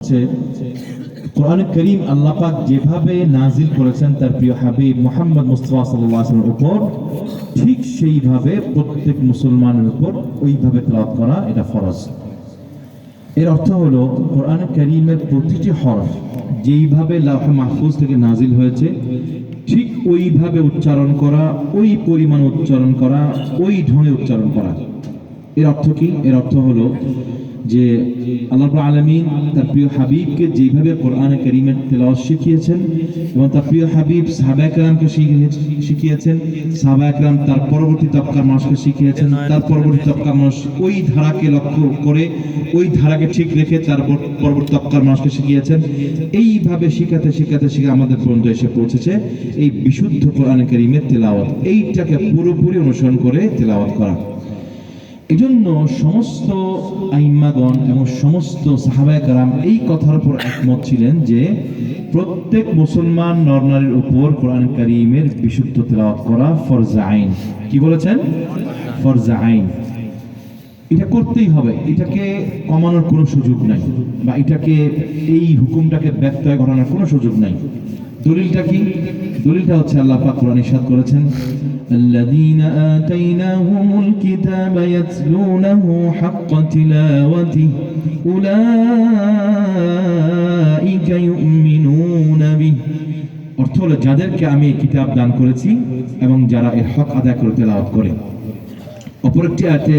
হচ্ছে কোরআন কারীম আল্লাহ পাক যেভাবে নাজিল করেছেন তার প্রিয় হাবিব মুহাম্মদ মুস্তাফা সাল্লাল্লাহু আলাইহি ওয়াসাল্লামের উপর, ঠিক সেইভাবে প্রত্যেক মুসলমানের উপর ওইভাবে তেলাওয়াত করা এটা ফরজ। এর অর্থ হলো কোরআন কারীমের প্রতিটি হরফ যেইভাবে লাউহে মাহফুজ থেকে নাজিল হয়েছে ঠিক ওইভাবে উচ্চারণ করা, ওই পরিমাণ উচ্চারণ করা, ওই ঢঙে উচ্চারণ করা। এর অর্থ কি? এর অর্থ হলো যে আল্লাহ রাব্বুল আলামিন তার প্রিয় হাবিবকে যেভাবে কোরআন কারীমের তেলাওয়াত শিখিয়েছেন এবং তার প্রিয় হাবিব সাহাবায়ে কেরামকে শিখিয়েছেন, সাহাবায়ে কেরাম তার পরবর্তী তবকার মানুষকে শিখিয়েছেন, তার পরবর্তী তবকার মানুষ ওই ধারাকে লক্ষ্য করে ওই ধারাকে ঠিক রেখে তার পরবর্তী তবকার মানুষকে শিখিয়েছেন। এইভাবে শিখাতে শিখাতে শিখে আমাদের পর্যন্ত এসে পৌঁছেছে এই বিশুদ্ধ কোরআন কারীমের তেলাওয়াত। এইটাকে পুরোপুরি অনুসরণ করে তেলাওয়াত করা। এজন্য সমস্ত আইম্মাগণ এবং সমস্ত সাহাবায়ে কেরাম এই কথার উপর একমত ছিলেন যে প্রত্যেক মুসলমান নরনারীর উপর কোরআন কারীমের বিশুদ্ধ তেলাওয়াত করা ফরজে আইন। কি বলেছেন? ফরজে আইন। এটা করতেই হবে, এটাকে কমানোর কোনো সুযোগ নাই, বা এটাকে এই হুকুমটাকে ব্যত্যয় ঘটানোর কোনো সুযোগ নাই। দলিলটা কি? দলিলটা হচ্ছে আল্লাহ পাক কোরআনে ইরশাদ করেছেন, الذين آتيناهم الكتاب يتلونه حق تلاوته أولئك يؤمنون به। অর্থ হলো যাদেরকে আমি কিতাব দান করেছি এবং যারা এর হক আদায় করে তেলাওয়াত করে। অপর একটি আয়াতে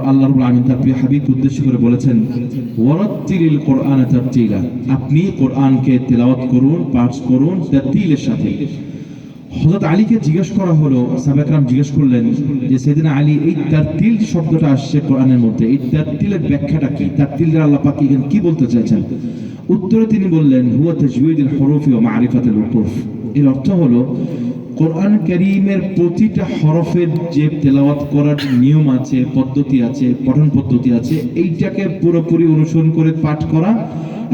আল্লাহ রাব্বুল আলামিন তার প্রিয় হাবিবকে উদ্দেশ্য করে বলেছেন, ওয়ারাত্তিলিল কোরআন তারতিলা, আপনি কোরআনকে তেলাওয়াত করুন, পাঠ করুন তারতিলের সাথে। হযরত আলীকে জিজ্ঞেস করা হলো, সাহাবায়ে কেরাম জিজ্ঞেস করলেন যে সাইয়েদনা আলী, এই তারতিল যে শব্দটা আসছে কোরআনের মধ্যে, এই তারতিলের ব্যাখ্যাটা কি? তারতিলের আল্লাহ পাক এখানে কি বলতে চাইছেন? উত্তরে তিনি বললেন, হুয়া তাজওয়ীদুল হুরুফি ওয়া মা'রিফাতুল উকুফ। এর অর্থ হলো কোরআন কারীমের প্রতিটা হরফের যে তেলাওয়াত করার নিয়ম আছে, পদ্ধতি আছে, পঠন পদ্ধতি আছে, এইটাকে পুরোপুরি অনুসরণ করে পাঠ করা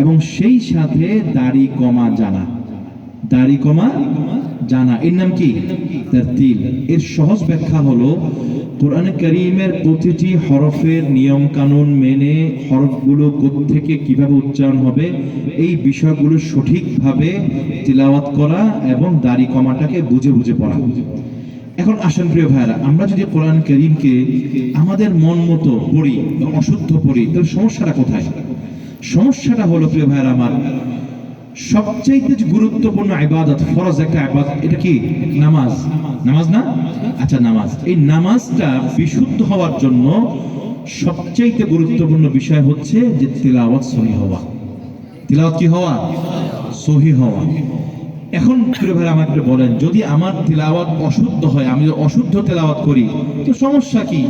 এবং সেই সাথে দাড়ি কমা জানা। দাড়ি কমা জানা, এর নাম কি? তারতিল। এর সহজ ব্যাখ্যা হলো কোরআন কারীমের প্রতিটি হরফের নিয়ম কানুন মেনে হরফগুলো কোত্থেকে কিভাবে উচ্চারণ হবে এই বিষয়গুলো সঠিকভাবে তিলাওয়াত করা এবং দাড়ি কমাটাকে বুঝে বুঝে পড়া। এখন আসেন প্রিয় ভাইরা, আমরা যদি কোরআন কারীমকে আমাদের মন মতো পড়ি, অশুদ্ধ পড়ি, তাহলে সমস্যাটা কোথায়? সমস্যাটা হলো প্রিয় ভাইরা আমার, সবচেয়ে গুরুত্বপূর্ণ ইবাদত, ফরজ একটা ইবাদত, এটা কি? নামাজ। নামাজ না? আচ্ছা, নামাজ। এই নামাজটা বিশুদ্ধ হওয়ার জন্য সবচেয়ে গুরুত্বপূর্ণ বিষয় হচ্ছে যে তিলাওয়াত সহিহ হওয়া। তিলাওয়াত কি হওয়া? সহিহ হওয়া। এখন প্রিয় ভাইরা আমাকে বলেন, যদি আমার তিলাওয়াত অশুদ্ধ হয়, আমি যদি অশুদ্ধ তিলাওয়াত করি, তো সমস্যা কি?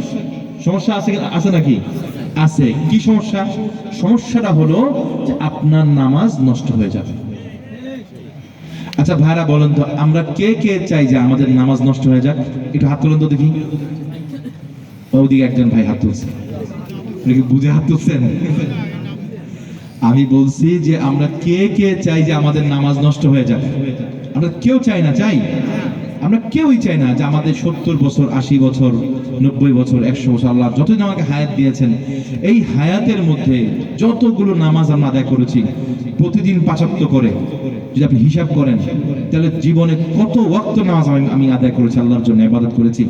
সমস্যা আছে নাকি? আছে। কি সমস্যা? সমস্যাটা হলো যে আপনার নামাজ নষ্ট হয়ে যাবে। আচ্ছা ভাইরা বলেন তো, আমরা কে কে চাই যে আমাদের নামাজ নষ্ট হয়ে যাক? একটু হাত তুলেন তো দেখি। ওদিকে একজন ভাই হাত তুলছেন, বুঝে হাত তুলছেন। আমি বলছি যে আমরা কে কে চাই যে আমাদের নামাজ নষ্ট হয়ে যাক? আমরা কেউ চাই না। চাই? আমরা কেউই চাই না যে আমাদের 70 বছর, 80 বছর, 90 বছর, 100 বছর, আল্লাহ যতদিন আমাকে হায়াত দিয়েছেন, এই হায়াতের মধ্যে যতগুলো নামাজ আমরা আদায় করেছি প্রতিদিন 5 ওয়াক্ত করে, যদি আপনি হিসাব করেন তাহলে জীবনে কত ওয়াক্ত নামাজ আমি আদায় করেছি, আল্লাহর জন্য ইবাদত করেছি।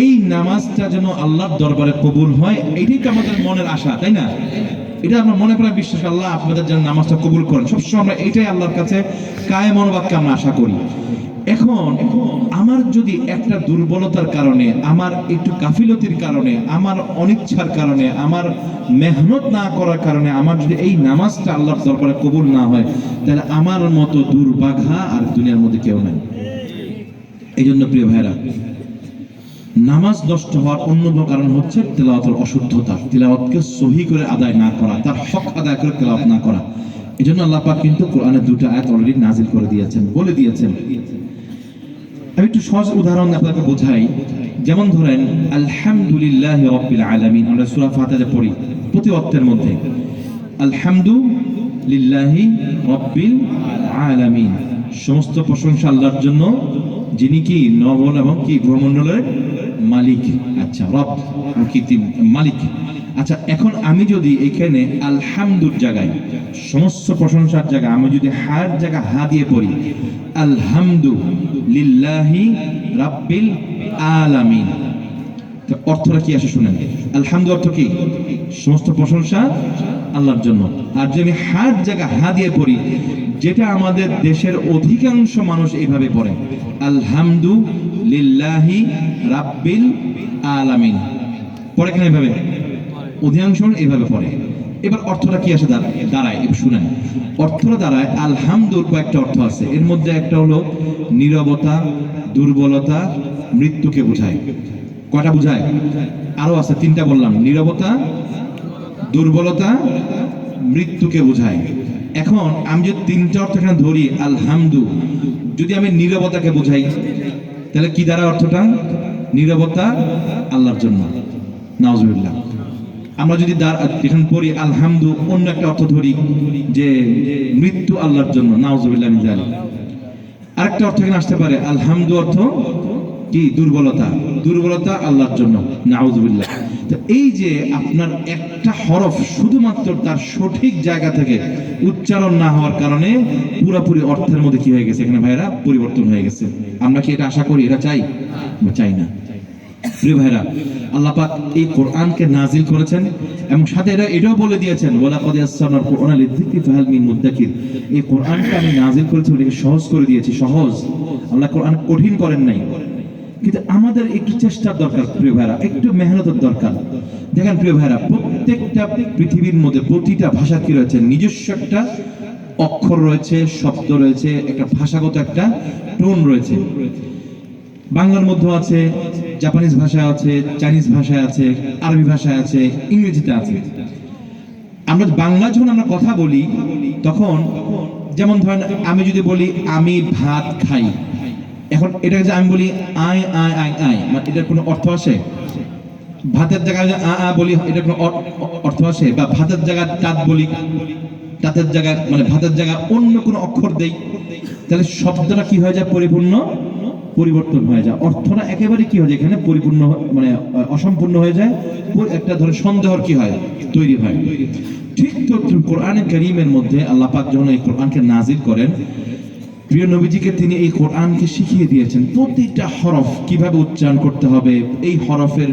এই নামাজটা যেন আল্লাহর দরবারে কবুল হয়, এটাই তো আমাদের মনের আশা, তাই না? এটা আমরা মনে প্রাণে বিশ্বাস, আল্লাহ আপনাদের যেন নামাজটা কবুল করেন। সবসময় আমরা এইটাই আল্লাহর কাছে কায়ে মনোবাক্যে আমরা আশা করি। এখন আমার যদি একটা দুর্বলতার কারণে, আমার একটু গাফিলতির কারণে, আমার অনিচ্ছার কারণে, আমার মেহনত না করার কারণে আমার যদি এই নামাজটা আল্লাহর দরবারে কবুল না হয়, তাহলে আমার মতো দুর্ভাগা আর দুনিয়ার মধ্যে কেউ নাই। এই জন্য প্রিয় ভাইরা, নামাজ নষ্ট হওয়ার অন্যতম কারণ হচ্ছে তিলাওয়াতের অশুদ্ধতা, তিলাওয়াতকে সহি করে আদায় না করা, তার হক আদায় করে তিলাওয়াত না করা। এই জন্য আল্লাহ পাক কিন্তু কোরআনের 2টা আয়াত অলরেডি নাজিল করে দিয়েছেন, বলে দিয়েছেন। আমি একটু সহজ উদাহরণ আপনাকে বোঝাই। যেমন ধরেন, আলহামদুলিল্লাহি রাব্বিল আলামিন, আমরা সূরা ফাতিহাতে পড়ি প্রতি ওয়াক্তের মধ্যে, আলহামদুলিল্লাহি রাব্বিল আলামিন, সমস্ত প্রশংসা আল্লাহর জন্য, যিনি কি নবল এবং কি ভূমণ্ডলের মালিক। আচ্ছা, রব প্রকৃতি মালিক। আচ্ছা, এখন আমি যদি এখানে আলহামদুর জায়গায়, সমস্ত প্রশংসার জায়গায় আমি যদি হার জায়গা হা দিয়ে পড়ি, আলহামদু লিল্লাহি রাব্বিল আলামিন, তো অর্থটা কি আসে শুনেন। আলহামদু অর্থ কি? সমস্ত প্রশংসা আল্লাহর জন্য। আর যদি আমি হার জায়গা হা দিয়ে পড়ি, যেটা আমাদের দেশের অধিকাংশ মানুষ এইভাবে পড়ে, আলহামদু লিল্লাহি রাব্বিল আলামিন, পড়ে কিনা এইভাবে? অধিকাংশ এইভাবে পড়ে। এবার অর্থটা কি আসে দাঁড়ায়, একটু শুনেন। অর্থটা দাঁড়ায়, আলহামদুর কয়েকটা অর্থ আছে, এর মধ্যে একটা হলো নীরবতা, দুর্বলতা, মৃত্যুকে বোঝায়। কয়টা বোঝায়? আরো আছে, তিনটা বললাম, নীরবতা, দুর্বলতা, মৃত্যুকে বোঝায়। এখন আমি যদি তিনটা অর্থ এখানে ধরি, আলহামদু, যদি আমি নীরবতাকে বোঝাই, তাহলে কি দ্বারা অর্থটা? নীরবতা আল্লাহর জন্য, নাউজুবিল্লাহ। আমরা যদি এখানে পড়ি আলহামদু, অন্য একটা অর্থ ধরি যে মৃত্যু আল্লাহর জন্য, নাউজুবিল্লাহ মিন যালিক। আরেকটা অর্থ এখানে আসতে পারে, আলহামদু অর্থ কি? দুর্বলতা, দুর্বলতা আল্লাহর জন্য, নাউজুবিল্লাহ। তো এই যে আপনার একটা হরফ শুধুমাত্র তার সঠিক জায়গা থেকে উচ্চারণ না হওয়ার কারণে পুরোপুরি অর্থের মধ্যে কি হয়ে গেছে এখানে ভাইরা? পরিবর্তন হয়ে গেছে। আমরা কি এটা আশা করি? এটা চাই? চাই না। প্রিয় ভাইরা, আল্লাহ পাক এই কোরআনকে নাজিল করেছেন এবং সাথে এটাও বলে দিয়েছেন, ওয়ালাকাদ ইয়াসসারনাল কুরআনা লিযিকরি ফাহাল মিন মুদ্দাকির। এই কোরআনকে আমি নাজিল করেছি, এটাকে সহজ করে দিয়েছি। সহজ, আল্লাহ কোরআন কঠিন করেন নাই। কিন্তু আমাদের একটু চেষ্টার দরকার প্রিয় ভাইরা, একটু মেহনতের দরকার। দেখেন প্রিয় ভাইরা, প্রত্যেকটা পৃথিবীর মধ্যে প্রতিটা ভাষা কি রয়েছে? নিজস্ব একটা অক্ষর রয়েছে, শব্দ রয়েছে, একটা ভাষাগত একটা টোন রয়েছে। বাংলার মধ্যে আছে, জাপানিজ ভাষা আছে, চাইনিজ ভাষায় আছে, আরবি ভাষায় আছে, ইংরেজিতে আছে। আমরা বাংলা যখন আমরা কথা বলি তখন, যেমন ধরেন আমি যদি বলি আমি ভাত খাই, এখন এটাকে যে আমি বলি আয় আয় আয় আয়, মানে এটার কোনো অর্থ আসে? ভাতের জায়গায় আ আ বলি, এটার কোনো অর্থ আসে? বা ভাতের জায়গায় তাঁত বলি, তাঁতের জায়গায় মানে ভাতের জায়গায় অন্য কোনো অক্ষর দেই, তাহলে শব্দটা কি হয়ে যায়? পরিপূর্ণ পরিবর্তন হয়ে যায়। অর্থটা একেবারে কি হয়ে যায় এখানে? পরিপূর্ণ, মানে অসম্পূর্ণ হয়ে যায়। একটা ধরে সন্দেহর কি হয়? তৈরি হয়। ঠিক তো কোরআনে কারীমের মধ্যে আল্লাহ পাক যখন এই কোরআনকে নাজিল করেন, প্রিয় নবীজিকে তিনি এই কোরআনকে শিখিয়ে দিয়েছেন প্রতিটা হরফ কিভাবে উচ্চারণ করতে হবে, এই হরফের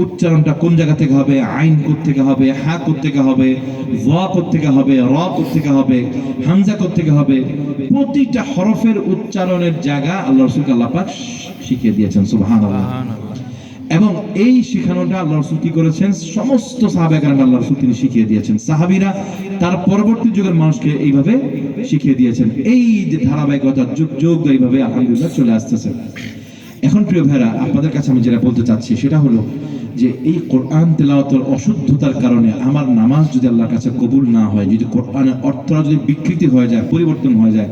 উচ্চারণটা কোন জায়গা থেকে হবে, আইন কোত্থেকে হবে, হা কোত্থেকে হবে, ওয়া কোত্থেকে হবে, র কোত্থেকে হবে, হামজা কোত্থেকে হবে, প্রতিটা হরফের উচ্চারণের জায়গা আল্লাহ রাসূলকে আল্লাহ পাক শিখিয়ে দিয়েছেন। সুবহানাল্লাহ। এবং এই শিখানোটা আল্লাহ রাসূল কি করেছেন? সমস্ত সাহাবায়ে কেরাম আল্লাহ রাসূল তিনি শিখিয়ে দিয়েছেন। সাহাবীরা তার পরবর্তী যুগের মানুষকে এইভাবে শিখিয়ে দিয়েছেন। এই যে ধারাবাহিকতা যুগ যুগ এইভাবে আলহামদুলিল্লাহ চলে আসতেছে। এখন প্রিয় ভাইরা, আপনাদের কাছে আমি যেটা বলতে চাচ্ছি সেটা হলো যে এই কোরআন তেলাওয়াতের অশুদ্ধতার কারণে আমার নামাজ যদি আল্লাহর কাছে কবুল না হয়, যদি কোরআনের অর্থটা যদি বিকৃতি হয়ে যায়, পরিবর্তন হয়ে যায়,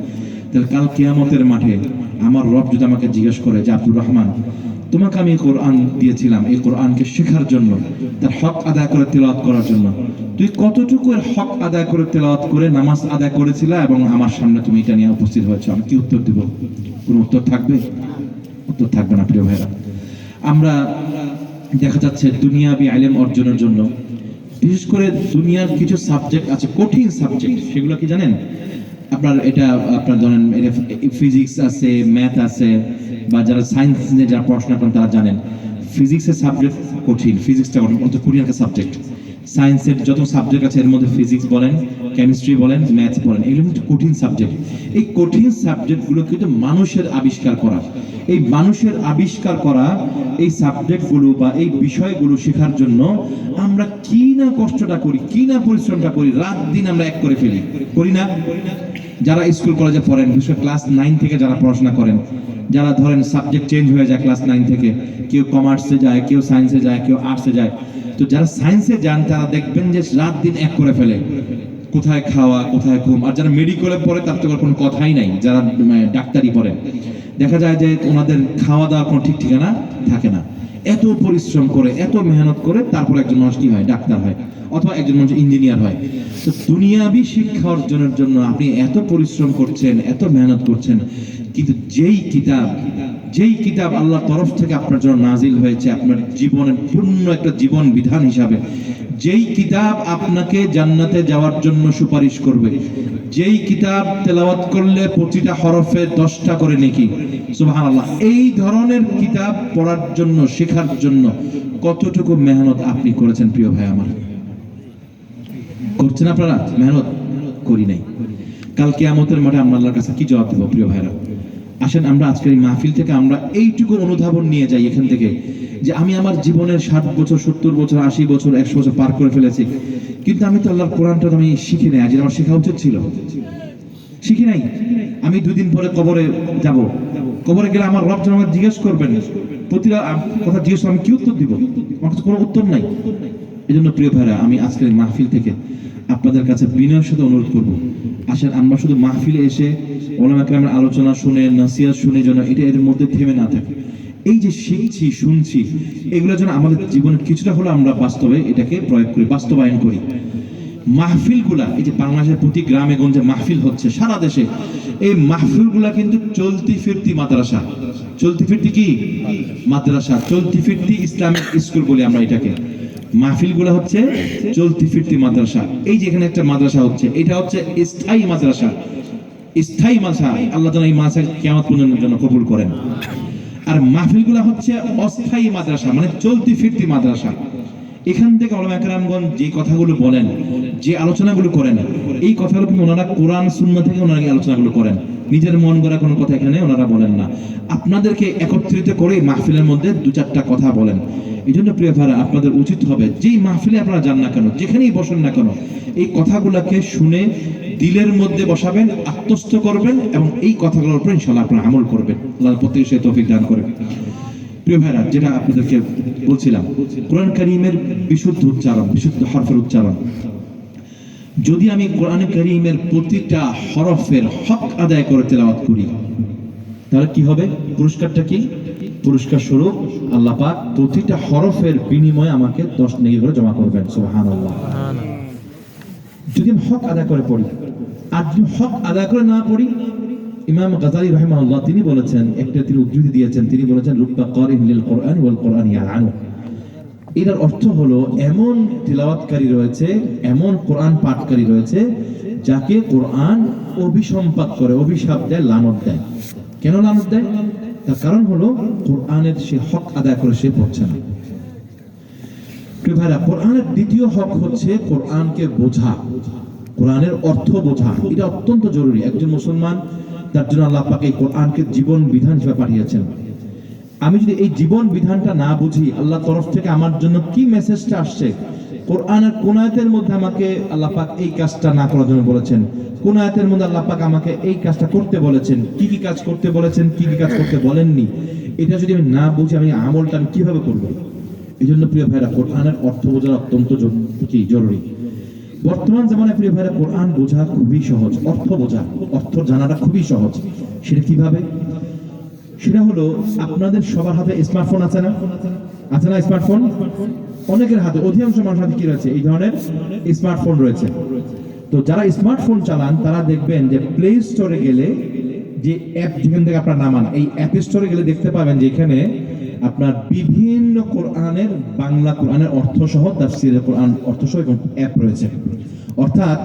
তাহলে কাল কিয়ামতের মাঠে আমার রব যদি আমাকে জিজ্ঞেস করে যে আব্দুর রহমান, তোমাকে আমি এই কোরআন দিয়েছিলাম এই কোরআনকে শেখার জন্য, তার হক আদায় করে তেলাওয়াত করার জন্য, তুই কতটুকু এর হক আদায় করে তেলাওয়াত করে নামাজ আদায় করেছিলা এবং আমার সামনে তুমি এটা নিয়ে উপস্থিত হয়েছো, আমি কি উত্তর দেব? কোনো উত্তর থাকবে? উত্তর থাকবে না প্রিয় ভাইরা। আমরা দেখা যাচ্ছে দুনিয়াবি ইলম অর্জনের জন্য, বিশেষ করে দুনিয়ার কিছু সাবজেক্ট আছে, কঠিন সাবজেক্ট, সেগুলো কি জানেন? আপনার এটা আপনার ধরেন ফিজিক্স আছে, ম্যাথ আছে, বা যারা সায়েন্স নিয়ে যারা পড়াশোনা করেন তারা জানেন ফিজিক্সের সাবজেক্ট কঠিন, ফিজিক্সটা কঠিন একটা সাবজেক্ট। সায়েন্সের যত সাবজেক্ট আছে এর মধ্যে ফিজিক্স বলেন, কেমিস্ট্রি বলেন, ম্যাথ বলেন, এগুলো কিন্তু কঠিন সাবজেক্ট। এই কঠিন সাবজেক্টগুলো কিন্তু মানুষের আবিষ্কার করা, এই মানুষের আবিষ্কার করা এই সাবজেক্টগুলো বা এই বিষয়গুলো শেখার জন্য আমরা কি না কষ্টটা করি, কি না পরিশ্রমটা করি, রাত দিন আমরা এক করে ফেলি, করি না? যারা স্কুল কলেজে পড়েন, বিশেষ করে ক্লাস 9 থেকে যারা পড়াশোনা করেন, যারা ধরেন সাবজেক্ট চেঞ্জ হয়ে যায় ক্লাস 9 থেকে, কেউ কমার্সে যায়, কেউ সায়েন্সে যায়, কেউ আর্টসে যায়, তো যারা সায়েন্সে যান তারা দেখবেন যে রাত দিন এক করে ফেলে, কোথায় খাওয়া কোথায় ঘুম। আর যারা মেডিকেলে পড়ে তার তো কোনো কথাই নাই, যারা ডাক্তারি পড়ে দেখা যায় যে ওনাদের খাওয়া দাওয়ার কোনো ঠিক ঠিকানা থাকে না। এত পরিশ্রম করে, এত মেহনত করে তারপর একজন মানুষ কি হয়? ডাক্তার হয়, অথবা একজন মানুষ ইঞ্জিনিয়ার হয়। তো দুনিয়াবি শিক্ষা অর্জনের জন্য আপনি এত পরিশ্রম করছেন, এত মেহনত করছেন, কিন্তু যেই কিতাব যেই কিতাব আল্লাহর তরফ থেকে আপনার জন্য নাজিল হয়েছে আপনার জীবনের পূর্ণ একটা জীবন বিধান হিসাবে, যেই কিতাব আপনাকে জান্নাতে যাওয়ার জন্য সুপারিশ করবে, যেই কিতাব তেলাওয়াত করলে প্রতিটা হরফে 10টা করে নেকি, সুবহানাল্লাহ, এই ধরনের কিতাব পড়ার জন্য, শেখার জন্য কতটুকু মেহনত আপনি করেছেন প্রিয় ভাই আমার? করছেন আপনারা মেহনত? করি নাই। কাল কিয়ামতের মাঠে আমরা আল্লাহর কাছে কি জবাব দেব প্রিয় ভাইরা? আসেন আমরা আজকের এই মাহফিল থেকে আমরা এইটুকু অনুধাবন নিয়ে যাই এখান থেকে, যে আমি আমার জীবনের 60 বছর 70 বছর 80 বছর 100 বছর পার করে ফেলেছি, কিন্তু আমি তো আল্লাহর কোরআনটা আমি শিখি নাই। আজ আমার শেখা উচিত ছিল, শিখি নাই। আমি 2 দিন পরে কবরে যাব, কবরে গেলে আমার রব যেন আমাকে জিজ্ঞেস করবেন, প্রতিটা কথা জিজ্ঞেস আমি কি উত্তর দিব? আমার কাছে কোনো উত্তর নাই। এই জন্য প্রিয় ভাইরা আমি আজকের মাহফিল থেকে আপনাদের কাছে বিনয়ের সাথে অনুরোধ করব, আসেন আমরা শুধু মাহফিলে এসে ওলামা কেরামের আলোচনা শুনে, নসিহত শুনে যেন এটা এর মধ্যে থেমে না থাকে। এই যে শিখছি, শুনছি, এগুলো যেন আমাদের জীবনের কিছুটা হলো আমরা বাস্তবে এটাকে প্রয়োগ করি, বাস্তবায়ন করি। মাহফিলগুলা, এই যে বাংলাদেশের প্রতি গ্রামে গঞ্জে মাহফিল হচ্ছে সারা দেশে, এই মাহফিলগুলা কিন্তু চলতি ফিরতি মাদ্রাসা, চলতি ফিরতি কি মাদ্রাসা, চলতি ফিরতি ইসলামিক স্কুল বলি আমরা এটাকে। মাহফিলগুলা হচ্ছে চলতি ফিরতি মাদ্রাসা। এই যে এখানে একটা মাদ্রাসা হচ্ছে, এটা হচ্ছে স্থায়ী মাদ্রাসা, স্থায়ী মাদ্রাসা। আল্লাহ যেন এই মাদ্রাসা কিয়ামত পর্যন্ত জন্য কবুল করেন। আর মাহফিলগুলা হচ্ছে অস্থায়ী মাদ্রাসা, মানে চলতি ফিরতি মাদ্রাসা। এখান থেকে উলামা কেরামগণ যে কথাগুলো বলেন, যে আলোচনাগুলো করেন, এই কথাগুলো কিন্তু ওনারা কোরআন সুন্নাহ থেকে ওনারা এই আলোচনাগুলো করেন, নিজের মন গড়া কোনো কথা এখানে ওনারা বলেন না। আপনাদেরকে একত্রিত করে মাহফিলের মধ্যে 2-4টা কথা বলেন। এই জন্য প্রিয় ভাইরা আপনাদের উচিত হবে, যেই মাহফিলে আপনারা যান না কেন, যেখানেই বসেন না কেন, এই কথাগুলোকে শুনে দিলের মধ্যে বসাবেন, আত্মস্থ করবেন এবং এই কথাগুলোর উপর ইনশাআল্লাহ আপনারা আমল করবেন। আল্লাহ প্রত্যেককে সেই তৌফিক দান করেন। প্রিয় ভাইরা, যেটা আপনাদেরকে বলছিলাম, কোরআন কারীমের বিশুদ্ধ উচ্চারণ, বিশুদ্ধ হরফের উচ্চারণ, যদি আমি কোরআন কারীমের প্রতিটা হরফের হক আদায় করে তেলাওয়াত করি, তাহলে কি হবে? পুরস্কারটা কি? পুরস্কার স্বরূপ আল্লাহ পাক প্রতিটা হরফের বিনিময়ে আমাকে 10 নেকি করে জমা করবেন। সুবহানাল্লাহ। যদি আমি হক আদায় করে পড়ি, আর যদি হক আদায় করে না পড়ি, ইমাম গাযালি রাহিমাহুল্লাহ তিনি বলেছেন, একটা তিনি উদ্ধৃতি দিয়েছেন, তিনি বলেছেন রুব্বা কারিন লিল কোরআন ওয়াল কোরআন ইয়ালানু। এটার অর্থ হলো এমন তিলাওয়াতকারী রয়েছে, এমন কোরআন পাঠকারী রয়েছে যাকে কোরআন অভিসম্পাত করে, অভিশাপ দেয়, লানত দেয়। কেন লানত দেয়? তার কারণ হলো কোরআনের সে হক আদায় করে সে পড়ছে না। ভাইরা, কোরআনের দ্বিতীয় হক হচ্ছে কোরআনকে বোঝা, কোরআনের অর্থ বোঝা। এটা অত্যন্ত জরুরি। একজন মুসলমান, তার জন্য আল্লাহ পাক এই কোরআনকে জীবন বিধান হিসেবে পাঠিয়েছেন। আমি যদি এই জীবন বিধানটা না বুঝি, আল্লাহ তরফ থেকে আমার জন্য কি মেসেজটা আসছে, কোরআনের কোন আয়াতের মধ্যে আমাকে আল্লাহ পাক এই কাজটা না করার জন্য বলেছেন, কোন আয়াতের মধ্যে আল্লাহ পাক আমাকে এই কাজটা করতে বলেছেন, কি কি কাজ করতে বলেছেন, কি কি কাজ করতে বলেননি, এটা যদি আমি না বুঝি, আমি আমলটা আমি কিভাবে করব? এই জন্য প্রিয় ভাইরা, কোরআনের অর্থ বোঝা অত্যন্ত জরুরি। বর্তমান জামানায় প্রিয় ভাইরা, কোরআন বোঝা খুবই সহজ, অর্থ বোঝা, অর্থ জানাটা খুবই সহজ। সেটা কিভাবে? সেটা হলো, আপনাদের সবার হাতে স্মার্টফোন আছে না? আছে না স্মার্টফোন? অনেকের হাতে, অধিকাংশ মানুষের হাতে কি রয়েছে? এই ধরনের স্মার্টফোন রয়েছে। তো যারা স্মার্টফোন চালান তারা দেখবেন যে প্লে স্টোরে গেলে যে অ্যাপ যেখান থেকে আপনার নামান, এই অ্যাপ স্টোরে গেলে দেখতে পাবেন যে এখানে আপনার বিভিন্ন কোরআনের, বাংলা কোরআনের অর্থ সহ, তাফসীরে কোরআন অর্থ সহ এবং অ্যাপ রয়েছে। অর্থাৎ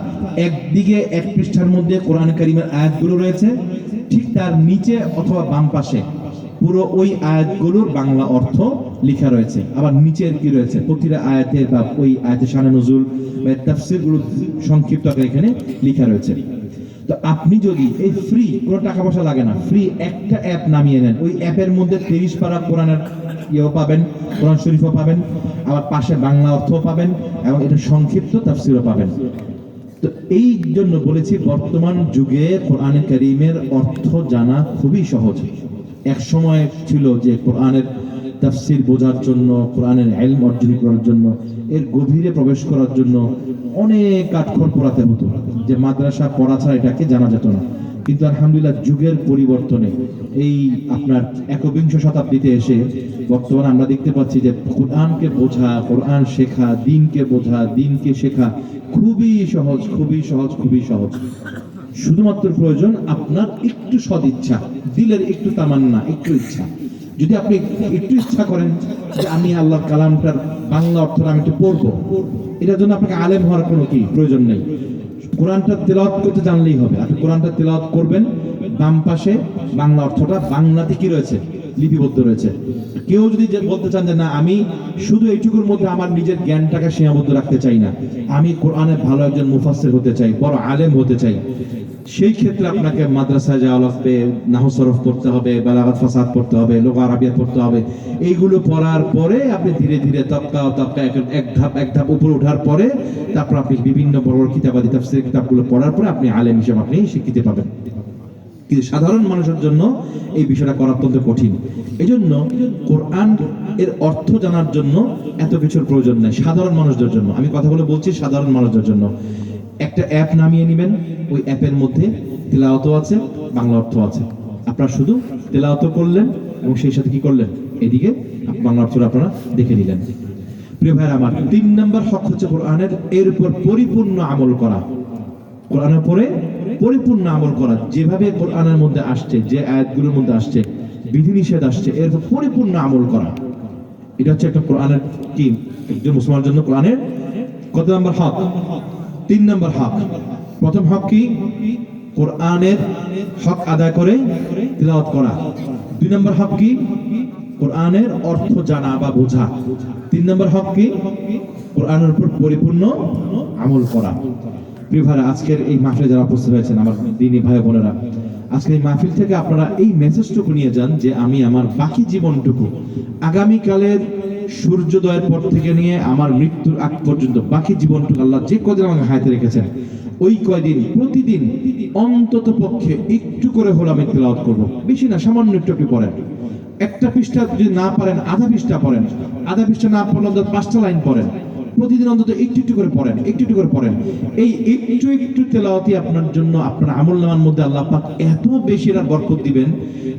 একদিকে এক পৃষ্ঠার মধ্যে কোরআন কারীমের আয়াতগুলো রয়েছে, ঠিক তার নিচে অথবা বাম পাশে পুরো ওই আয়াতগুলোর বাংলা অর্থ লেখা রয়েছে। আবার নিচের কি রয়েছে, প্রতিটা আয়াতের বা ওই আয়াতের শানে নুজুল বা তাফসীরগুলো সংক্ষিপ্ত আকারে এখানে লেখা রয়েছে। তো আপনি যদি এই ফ্রি, কোনো টাকা পয়সা লাগে না, ফ্রি একটা অ্যাপ নামিয়ে নেন, ওই অ্যাপের মধ্যে 23 পারা কোরআনের ইয়েও পাবেন, কোরআন শরীফও পাবেন, আবার পাশে বাংলা অর্থও পাবেন এবং এটা সংক্ষিপ্ত তাফসীরও পাবেন। তো এই জন্য বলেছি, বর্তমান যুগে কোরআন কারীমের অর্থ জানা খুবই সহজ। এক সময় ছিল যে কোরআনের তাফসীর বোঝার জন্য, কোরআনের ইলম অর্জন করার জন্য, এর গভীরে প্রবেশ করার জন্য অনেক কাঠখড় পোড়াতে হতো, যে মাদ্রাসা পড়া ছাড়া এটাকে জানা যেত না। কিন্তু আলহামদুলিল্লাহ যুগের পরিবর্তনে এই আপনার 21শ শতাব্দীতে এসে বর্তমানে আমরা দেখতে পাচ্ছি যে কোরআনকে বোঝা, কোরআন শেখা, দ্বীনকে বোঝা, দ্বীনকে শেখা খুবই সহজ, খুবই সহজ, খুবই সহজ। শুধুমাত্র প্রয়োজন আপনার একটু সদিচ্ছা, দিলের একটু তামান্না, একটু ইচ্ছা। যদি আপনি একটু ইচ্ছা করেন যে আমি আল্লাহর কালামটার বাংলা অর্থটা আমি একটু পড়বো, এটার জন্য আপনাকে আলেম হওয়ার কোনো কি প্রয়োজন নেই। কোরআনটা তেলাওয়াত করতে জানলেই হবে। আপনি কোরআনটা তেলাওয়াত করবেন, বাম পাশে বাংলা অর্থটা বাংলাতে কি রয়েছে, লিপিবদ্ধ রয়েছে। কেউ যদি বলতে চান যে না আমি শুধু এইটুকুর মধ্যে আমার নিজের জ্ঞানটাকে সীমাবদ্ধ রাখতে চাই না, আমি কোরআনের ভালো একজন মুফাসসির হতে চাই, বড় আলেম হতে চাই, সেই ক্ষেত্রে আপনাকে মাদ্রাসায় যাওয়া লাগবে, নাহু সরফ পড়তে হবে, বালাগাত ফাসাদ পড়তে হবে, লুগা আরাবিয়া পড়তে হবে। এইগুলো পড়ার পরে আপনি ধীরে ধীরে তবকা এক ধাপ উপরে ওঠার পরে তারপর আপনি বিভিন্ন বড় বড় কিতাবাদি তাফসীর কিতাবগুলো পড়ার পরে আপনি আলেম হিসেবে আপনি স্বীকৃতি পাবেন। কিন্তু সাধারণ মানুষের জন্য এই বিষয়টা করা অত্যন্ত কঠিন। এজন্য কোরআন এর অর্থ জানার জন্য এত কিছুর প্রয়োজন নেই সাধারণ মানুষদের জন্য। আমি কথাগুলো বলছি সাধারণ মানুষদের জন্য। একটা অ্যাপ নামিয়ে নেবেন, ওই অ্যাপের মধ্যে তেলাওয়াতও আছে, বাংলা অর্থ আছে। আপনারা শুধু তেলাওয়াত করলেন এবং সেই সাথে কি করলেন, এদিকে বাংলা অর্থটা আপনারা দেখে নিলেন। প্রিয় ভাইরা আমার, 3 নম্বর হক হচ্ছে কোরআনের এর উপর পরিপূর্ণ আমল করা। কোরআনের উপরে পরিপূর্ণ আমল করা, যেভাবে কোরআনের মধ্যে আসছে, যে আয়াতগুলোর মধ্যে আসছে, বিধিনিষেধ আসছে, এর উপর পরিপূর্ণ আমল করা। এটা হচ্ছে একটা কোরআনের কি, একজন মুসলমানের জন্য কোরআনের কত নম্বর হক? 3 নম্বর হক। প্রথম হক কি? কোরআনের হক আদায় করে তিলাওয়াত করা। 2 নম্বর হক কি? কোরআনের অর্থ জানা বা বোঝা। 3 নম্বর হক কি? কোরআনের উপর পরিপূর্ণ আমল করা। প্রিয় ভাইরা, আজকের এই মাহফিলে যারা উপস্থিত হয়েছেন আমার দিনী ভাই বোনেরা, আজকের এই মাহফিল থেকে আপনারা এই মেসেজটুকু নিয়ে যান যে আমি আমার বাকি জীবনটুকু, আগামীকালের সূর্যোদয়ের পর থেকে নিয়ে আমার মৃত্যুর আগ পর্যন্ত বাকি জীবনটুকু আল্লাহ যে কদিন আমাকে হায়াতে রেখেছেন, ওই কয়দিন প্রতিদিন অন্তত পক্ষে একটু করে হলো আমি তেলাওয়াত করবো। বেশি না, সামান্য একটু পড়েন। একটা পৃষ্ঠা যদি না পারেন আধা পৃষ্ঠা পড়েন, আধা পৃষ্ঠা না পড়লে অন্তত 5টা লাইন পড়েন। প্রতিদিন অন্তত একটু একটু করে পড়েন, একটু একটু করে পড়েন। এই একটু একটু তেলাওয়াতই আপনার জন্য, আপনার আমলনামার মধ্যে আল্লাহ পাক এত বেশি বরকত দিবেন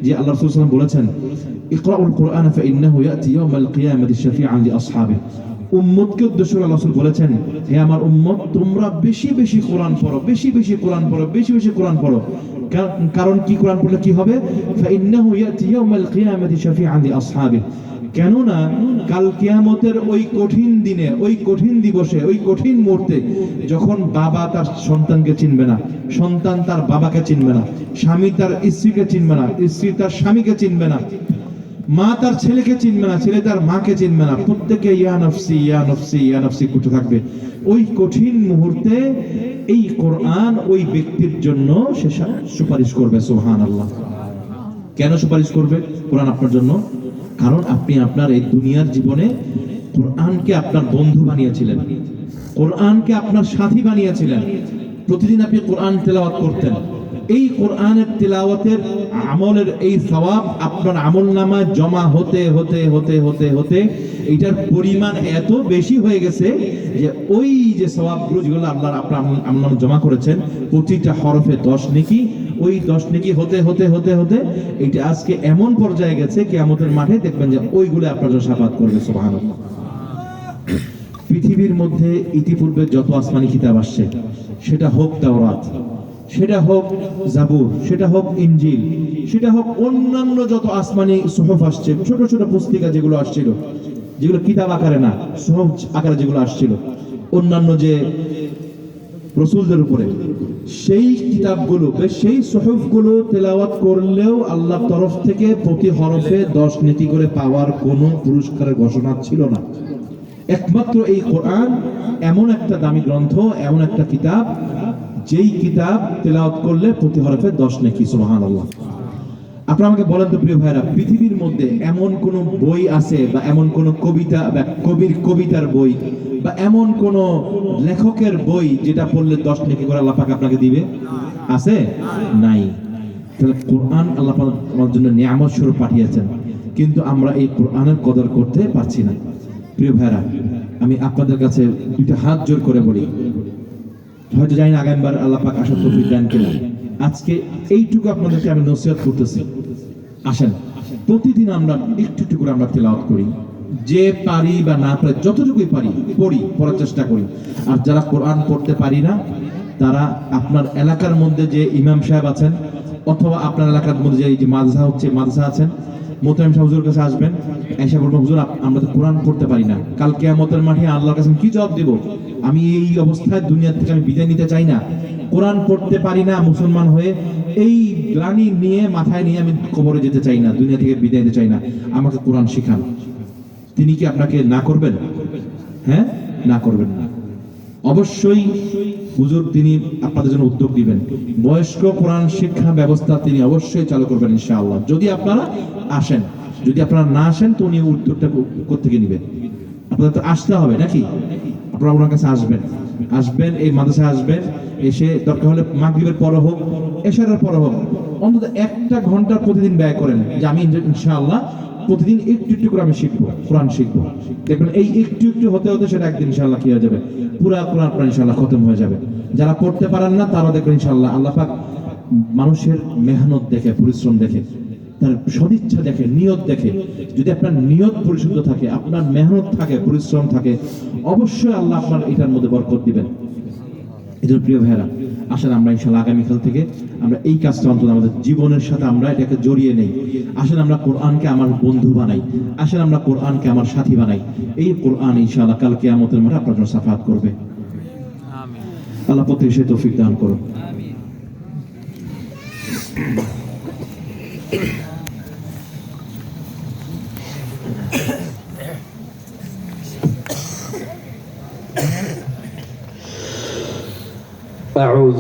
যে আল্লাহ রাসূল সাল্লাল্লাহু আলাইহি ওয়াসাল্লাম বলেছেন, ইকরাউল কুরআন ফাইন্নাহু ইয়াতি ইয়াউমাল কিয়ামাতি শাফিআন লিআসহাবিহি। উম্মতকে উদ্দেশ্য করে আল্লাহ রাসূল বলেছেন, হে আমার উম্মত, তোমরা বেশি বেশি কোরআন পড়ো, বেশি বেশি কোরআন পড়ো, বেশি বেশি কোরআন পড়ো। কারণ কি, কোরআন পড়লে কি হবে? ফাইন্নাহু ইয়াতি ইয়াউমাল কিয়ামাতি শাফিআন লিআসহাবিহি। কেননা কাল কিয়ামতের ওই কঠিন দিনে, ওই কঠিন দিবসে, ওই কঠিন মুহূর্তে যখন বাবা তার সন্তানকে চিনবে না, সন্তান তার বাবাকে চিনবে না, স্বামী তার স্ত্রীকে চিনবে না, স্ত্রী তার স্বামীকে চিনবে না, মা তার ছেলেকে চিনবে না, ছেলে তার মাকে চিনবে না, প্রত্যেকে ইয়া নফসি ইয়া নফসি ইয়া নফসি করতে থাকবে। ওই কঠিন মুহূর্তে এই কোরআন ওই ব্যক্তির জন্য সে সুপারিশ করবে। সুবহানাল্লাহ। কেন সুপারিশ করবে কোরআন আপনার জন্য? কারণ আপনি আপনার এই দুনিয়ার জীবনে কোরআনকে আপনার বন্ধু বানিয়েছিলেন, কোরআনকে আপনার সাথী বানিয়েছিলেন। প্রতিদিন আপনি কোরআন তেলাওয়াত করতেন। এই কোরআনের তেলাওয়াতের আমলের এই সওয়াব আপনার আমলনামায় জমা হতে হতে হতে হতে হতে এটার পরিমাণ এত বেশি হয়ে গেছে যে ওই যে সওয়াবগুলো যেগুলো আল্লাহর আপনার আমলনামায় জমা করেছেন, প্রতিটা হরফে 10 নেকি, ওই 10 নেকি হতে হতে হতে হতে এটা আজকে এমন পর্যায়ে গেছে কিয়ামতের মাঠে দেখবেন যে ওইগুলো আপনার জন্য শাফাআত করবে। সুবহানাল্লাহ। পৃথিবীর মধ্যে ইতিপূর্বে যত আসমানি কিতাব আসছে, সেটা হোক তাওরাত, সেটা হোক জাবুর, সেটা হোক ইনজিল, সেটা হোক অন্যান্য যত আসমানি সুহফ আসছে, ছোট ছোট পুস্তিকা যেগুলো আসছিল, যেগুলো কিতাব আকারে না, সুহফ আকারে যেগুলো আসছিল অন্যান্য যে রাসূলদের উপরে, সেই কিতাবগুলো, সেই সুহফগুলো তেলাওয়াত করলেও আল্লাহর তরফ থেকে প্রতি হরফে 10 নেকি করে পাওয়ার কোনো পুরস্কারের ঘোষণা ছিল না। একমাত্র এই কোরআন এমন একটা দামি গ্রন্থ, এমন একটা কিতাব, যেই কিতাব তেলাওয়াত করলে প্রতি হরফে 10 নেকি। সুবহানাল্লাহ। আপনারা আমাকে বলেন তো প্রিয় ভাইরা, পৃথিবীর মধ্যে এমন কোন বই আছে বা এমন কোন কবিতা বা কবিতার বই বা এমন কোন লেখকের বই যেটা পড়লে 10 নেকি করে আল্লাহ পাক আপনাকে দিবে? আছে? নাই। তাহলে কোরআন আল্লাহ পাক আমাদের জন্য নিয়ামত স্বরূপ পাঠিয়েছেন, কিন্তু আমরা এই কোরআনের কদর করতে পারছি না। প্রিয় ভাইরা, আমি আপনাদের কাছে দুইটা হাত জোর করে বলি, হয়তো জানি না আগামীবার আল্লাহ পাক আসার তৌফিক দান কিনা, আজকে এইটুকু আপনাদেরকে আমি নসিহত করতেছি, আসেন প্রতিদিন আমরা একটু একটু করে আমরা তেলাওয়াত করি। যে পারি বা না পারি, যতটুকুই পারি পড়ার চেষ্টা করি। আর যারা কোরআন পড়তে পারি না, তারা আপনার এলাকার মধ্যে যে ইমাম সাহেব আছেন অথবা আপনার এলাকার মধ্যে যে এই যে মাদ্রাসা আছেন, মোহতারাম সাহেব হুজুরের কাছে আসবেন, এসে বলবেন হুজুর আমরা তো কোরআন পড়তে পারি না, কাল কিয়ামতের মাঠে আল্লাহর কাছে কি জবাব দেব? আমি এই অবস্থায় দুনিয়া থেকে আমি বিদায় নিতে চাই না, কোরআন পড়তে পারি না মুসলমান হয়ে, এই গ্লানি নিয়ে মাথায় নিয়ে আমি কবরে যেতে চাই না, দুনিয়া থেকে বিদায় নিতে চাই না, আমাকে কোরআন শিখান। তিনি কি আপনাকে না করবেন? হ্যাঁ, না করবেন না। অবশ্যই হুজুর তিনি আপনাদের জন্য উদ্যোগ দিবেন, বয়স্ক কোরআন শিক্ষা ব্যবস্থা তিনি অবশ্যই চালু করবেন ইনশাআল্লাহ, যদি আপনারা আসেন। যদি আপনারা না আসেন তো উনি উদ্যোগটা কোত্থেকে নেবেন? আপনাদের তো আসতে হবে নাকি? আপনারা ওনার কাছে আসবেন, এই মাদ্রাসায় আসবেন, এসে দরকার হলে মাগরিবের পরে হোক, এশারের পরে হোক, অন্তত 1 ঘন্টা প্রতিদিন ব্যয় করেন যে আমি ইনশাআল্লাহ প্রতিদিন একটু একটু করে আমি শিখবো, কোরআন শিখবো। দেখবেন এই একটু একটু হতে হতে সেটা একদিন ইনশাআল্লাহ কি হয়ে যাবে, পুরা কোরআন আপনার ইনশাআল্লাহ খতম হয়ে যাবে। যারা পড়তে পারেন না তারা দেখবেন ইনশাআল্লাহ আল্লাহ পাক মানুষের মেহনত দেখে, পরিশ্রম দেখে, তার সদিচ্ছা দেখে, নিয়ত দেখে, যদি আপনার নিয়ত পরিশুদ্ধ থাকে, আপনার মেহনত থাকে, পরিশ্রম থাকে, অবশ্যই আল্লাহ আপনার এটার মধ্যে বরকত দিবেন। এজন্য প্রিয় ভাইরা, আসেন আমরা ইনশাআল্লাহ আগামীকাল থেকে আমরা এই কাজটা অন্তত আমাদের জীবনের সাথে আমরা এটাকে জড়িয়ে নেই। আসেন আমরা কোরআনকে আমার বন্ধু বানাই, আসেন আমরা কোরআনকে আমার সাথী বানাই। এই কোরআন ইনশাআল্লাহ কাল কিয়ামতের মাঠে আপনার জন্য শাফাআত করবে। আমিন। আল্লাহ প্রত্যেককে সেই তৌফিক দান করুন। أعوذ